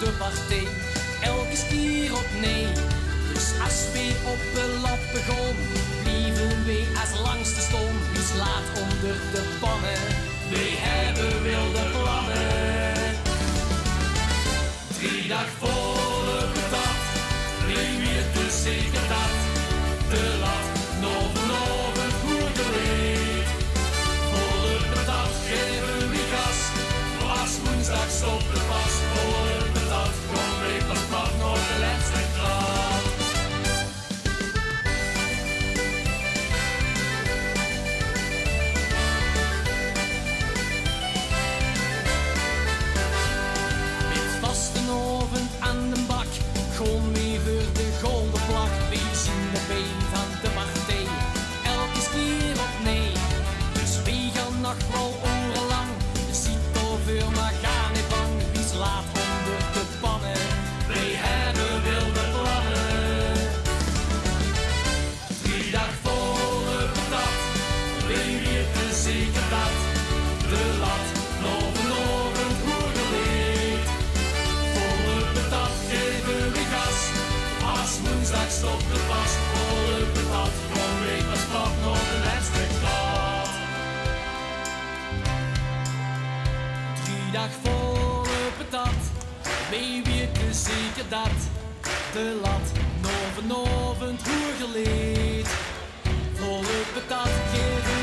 de partij, elke keer op nee. Dus als wij op de lat begon, blieven wij als langste stom. Wie slaat onder de pannen, wij hebben wilde plannen. 3 dagen voor de patat, wij weten zeker dat de lat nog vanochtend goed geleid. Voor de patat geven we gas, was woensdag stop de pas. Voor de patat kom wij pas plat nog de laatste graad. Met vastenavond aan de bak, gewoon weer voor de golden plak. Wij zien de been van de partij, elke keer op nee. Dus wij gaan nog wel urenlang, je ziet over maar ga niet bang. Wie slaat onder de pannen, wij hebben wilde plannen. 3 dagen voor de patat, wij weten zeker dat de lat nog vanochtend goed geleid. Voor de patat geven we gas, als woensdag stopt de pas. Voor de patat kom wij pas plat nog de laatste graad. 3 dagen voor de patat, wij weten zeker dat de lat nog vanochtend goed geleid. Voor de patat geven